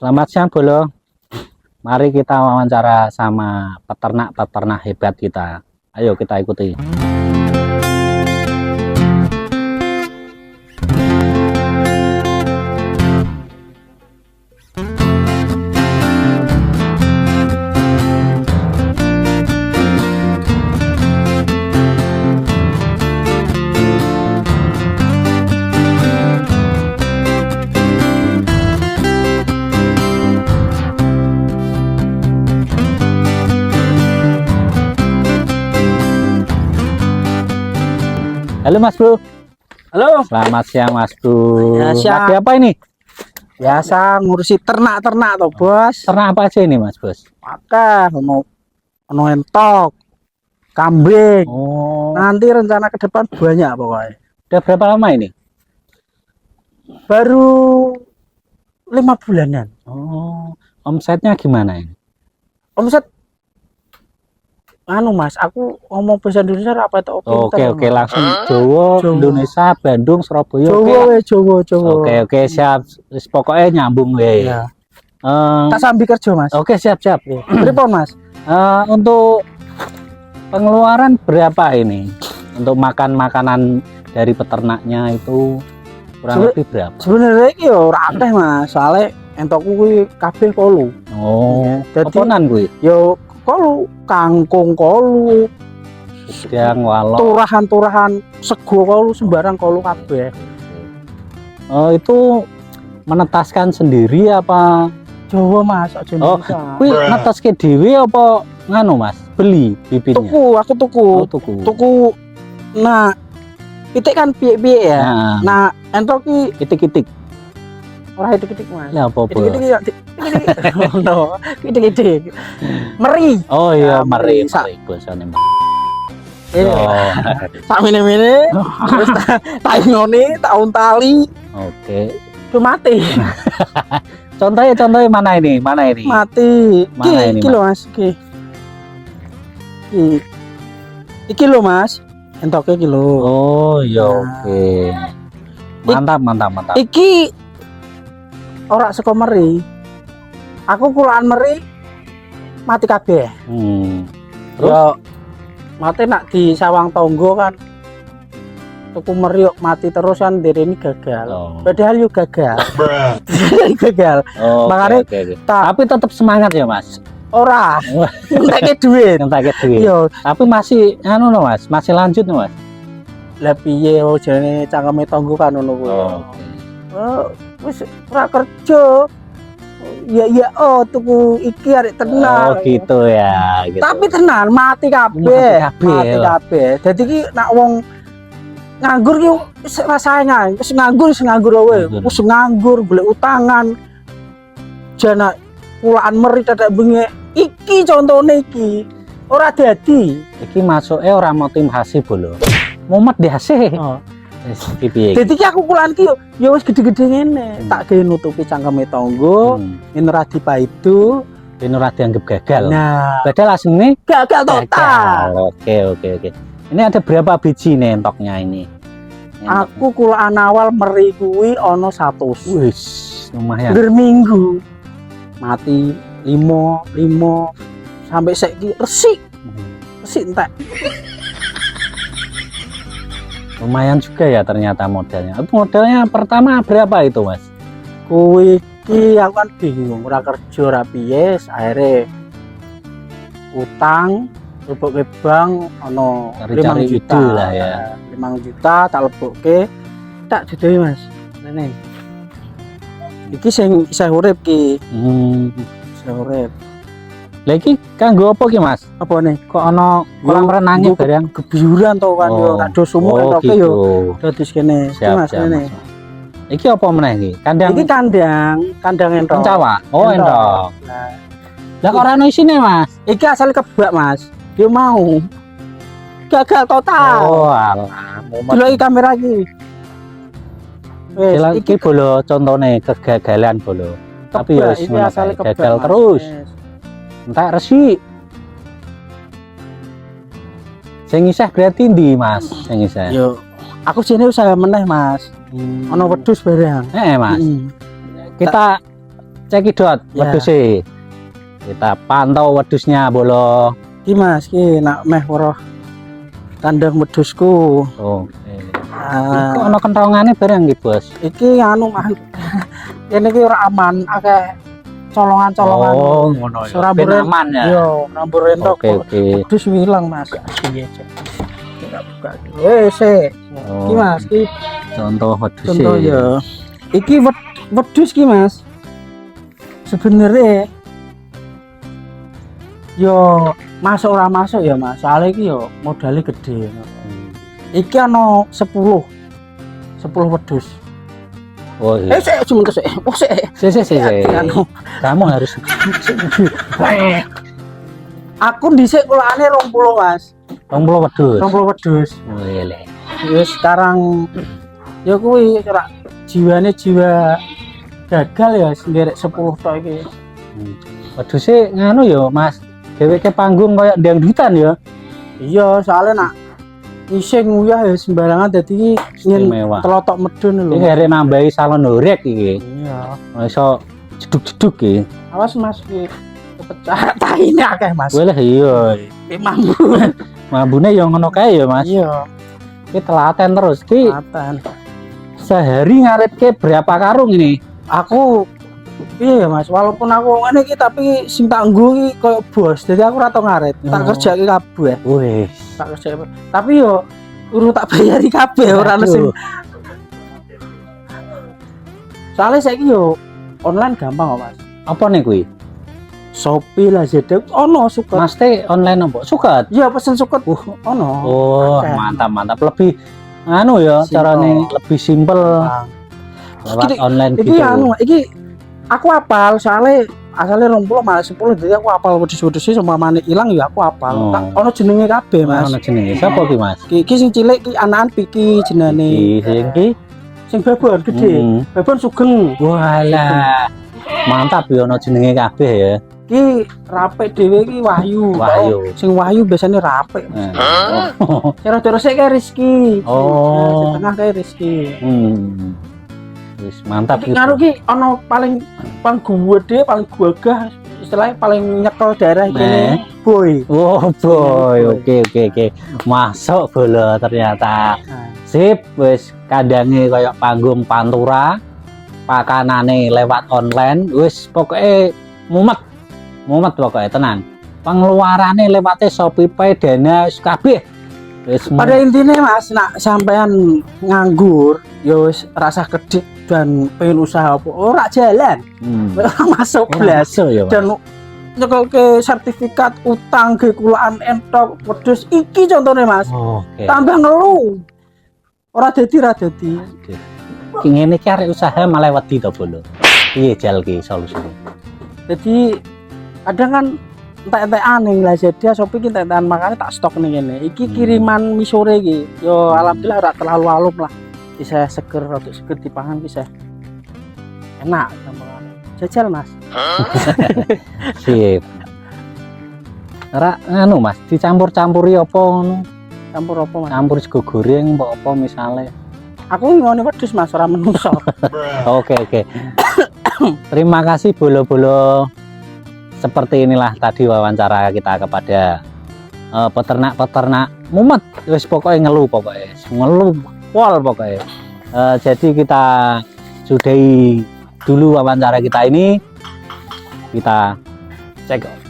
Selamat siang, Bolo. Mari kita wawancara sama peternak-peternak hebat kita. Ayo kita ikuti. Halo Mas Bro. Halo. Selamat siang Mas Bro. Ya, siang. Lagi apa ini? Biasa ngurusi ternak-ternak toh, Bos. Ternak apa aja ini Mas Bos? Maka ono entok, kambing. Oh, Nanti rencana ke depan banyak pokoknya. udah berapa lama ini? Baru 5 bulanan. Oh, omsetnya gimana ini? Omset Mas, aku ngomong bahasa Indonesia apa itu? Oke, langsung Jawa, Indonesia, Bandung, Surabaya. Jawa. Oke, siap. Wis pokoknya nyambung we. Ya. Tak sambil kerja, Mas. Oke, siap. Pripun, Mas? Untuk pengeluaran berapa ini? Untuk makan makanan dari peternaknya itu kurang lebih berapa? Sebenarnya iki yo ora akeh, Mas. Soale entokku kuwi kabeh kolu. Oh, Jadi oponan kuwi. yo kolu, kangkung kolu, Sedang walau. turahan sego kolu, sembarang kolu kabeh. Itu menetaskan sendiri apa? Jawa, Mas, aja Indonesia. Kuwi neteske dhewe apa nganu Mas? Beli bibitnya? Aku tuku. Oh, tuku. Tuku. Nah, pitik kan piye-piye ya. Nah, Nah, entok ki itik-itik. ora itik-itik, Mas. Ya apa-apa. Itik-itik ya. Itik-itik. No, itik-itik. Meri. Oh iya, Ya, mari sak- bosane. Eh, Oh, tak mene-mene. Terus tak ngoni, tak untali, oke. tuh mati. Contohnya mana ini? Mati. Mana ini, Iki lho, Mas, iki lho, Mas. Entoknya iki lho. Oh iya, Nah. oke. Mantap. Iki ora saka meri. Aku kulaan meri mati kabeh. Terus? Yo mati nak di sawang tonggo kan. Tuku meri kok mati terus kan ini gagal. Oh. Padahal yo gagal. Gagal. Oh, Makanya oke. tak Tapi tetap semangat ya, Mas. ora entek duit. Entek duit. Yo, Tapi masih anu no, Mas, masih lanjut no, Mas. lah piye jane cangkeme tonggo kan ngono kuwi. Oke. Wis ora kerja. Ya tuku iki arek tenan. Oh, gitu ya, gitu. Tapi tenan mati kabeh. Mati kabeh. Dadi ki nak wong nganggur ki wis rasane wis nganggur wae. Wis nganggur golek utangan. Jana kulaan meri dadak bengi. Iki contone iki. Ora dadi. Iki masuknya orang motivasi bolo. Mumet dihasih. Oh. Wis piye? Dadi ki aku kulaan ki yo wis gede-gede ngene. Tak gawe nutupi cangkeme tonggo, ora dipaidu, Ben ora dianggap gagal. nah, Padahal aslinya gagal total. Oke. Ini ada berapa biji nih entoknya ini? Aku kulaan awal meri kuwi ana 100. Wis, lumayan. Berminggu mati 5 sampai saiki resik entek. Lumayan juga ya ternyata modalnya. Modalnya pertama berapa itu, Mas? Kuwi iki aku kan bingung ora kerja ora piye, akhirnya utang lebokke bank ana 5 juta lah ya. 5 juta tak lebokke tak jodohi, Mas. Ngene. Iki sing isih urip ki, isih urip. Lah iki kanggo apa ki, Mas? Apa nih? Kok ana kolam renangnya barang? Kebiuran to kan yo tak do sumur entoke gitu. yo. Dadi kene. Iki Mas ngene. Iki apa meneh iki? Kandang. Iki kandang entok. Pencawa. Oh, entok. Nah, Lah kok ora ono isine, Mas? iki asal kebak, Mas. Dia mau gagal total. Oh, alah. Delok kamera iki. Wes Iki bolo contone kegagalan bolo. Tapi ya iki asal kebak. gagal Mas. terus. Entek resik. Sing isih berarti ndi, Mas? Sing isih. Yo, aku sini usaha meneh, Mas. Ono wedhus barang. Mas. Mm. Kita cekidot Ya. wedhus kita pantau wedhusnya bolo. Ki Mas, ki nak meh weruh kandang wedhusku. Oke. Ah, Iku ana kentongane bareng iki bos. iki anu Mas. Ini ki ora aman, akeh colongan-colongan. Oh ngono ya. Ora Ben buren- aman ya. Yo, rambut rentok. Oke oke. Wedhus ilang Mas. Piye cek. Tidak buka. Se. Ki Mas, ki Contoh wedhus. contoh ya. Iki wedhus ki Mas. Sebenarnya yo masuk ora masuk ya Mas. Soalnya iki yo modalnya gede. Iki ana 10 wedhus. Oh iya. Sik cuma kesek. Oh sik. Si. Anu, Kamu harus aku dhisik kulane 20 Mas. 20 wedhus. 20 wedhus. Wele. Ya sekarang ya kuwi ora jiwane jiwa gagal ya sendiri 10 tok iki. Wedhuse nganu ya Mas. Dheweke panggung koyo dangdutan ya. Iya, soalnya nak ngising nguyah ya sembarangan dadi ingin Istimewa. telotok medun lho. Iki arek nambahi salon horek iki. Iya. Iso jeduk-jeduk iki. Awas Mas ki kepecah taine akeh Mas. Wele iya. Ki mambu. Mambune ya ngono kae ya Mas. Iya, Ki telaten terus ki matan. sehari ngaretke berapa karung ini? Aku iya Mas, walaupun aku ngene iki tapi sing tak nggo iki koyo bos. Jadi aku ora tau ngaret. Tak Oh. kerjake kabeh. Wih. Tak kerjake. Tapi yo urung tak bayari kabeh ora ono sing. Soalnya saiki yo online gampang kok Mas. Apa nih kuwi? Shopee lah jadi ono suket. Mas teh online apa? Suket. Iya pesen suket. Ono. Oh, Oke. mantap. Lebih anu ya Simpel. carane lebih simpel Bang. lewat Iki- online Iki gitu. anu, iki aku apal soalnya asalnya 20 malah 10 jadi aku apal wedhus-wedhus sama mane ilang ya aku apal. Oh. Tak ono jenenge kabeh Mas. Ono jenenge. Sapa ki Mas? Iki sing cilik ki anakan Piki jenenge. Iki. Sing babon gede. Hmm. Babon sugeng. Walah. Mantap ya ono jenenge kabeh ya. Ki rapik dhewe ki Wahyu. Wahyu. Oh, sing Wahyu biasanya rapik. Oh. Cara terus kayak Rizky. Oh. Sing tengah kayak Rizky. Hmm. Wis mantap Iki gitu. ngaruh ki ono paling gede, paling gagah, istilahnya paling nyekel daerah Nah. ini boy. Oh boy, oke. Masuk bola ternyata. Nah, Sip, wis kandange kayak panggung pantura. Pakanane lewat online, wis pokoknya mumet pokoknya tenang. Pengeluarannya lewatnya Shopee Pay, Dana, wis kabeh. Wis pada intinya Mas, nak sampean nganggur, ya wis rasa kedik dan pengen usaha apa, ora jalan, ora masuk belas. Masuk ya, Mas. Dan nyekel ke sertifikat utang ke kulaan entok wedhus iki contohnya Mas. Oke. Tambah ngeluh. Ora dadi. Ki ngene iki arek usaha malah wedi to bolo. Piye jal ki solusine? Jadi kadang kan entek-entekan ning Lazada Shopee ki entek-entekan makanya tak stok ning kene. Iki kiriman misore iki. Yo alhamdulillah ora terlalu alum lah. Bisa seger rada seger dipangan bisa. Enak gampang. Jajal Mas. Sip. Ora anu Mas, dicampur-campuri apa ngono? Campur apa Mas? Campur sego goreng apa misale. Aku ngene wedhus Mas ora menungso. Oke. Terima kasih bolo-bolo. Seperti inilah tadi wawancara kita kepada peternak-peternak mumet. Wis pokoknya ngeluh pokoknya. Ngeluh pol pokoknya. Jadi kita sudahi dulu wawancara kita ini. Kita cek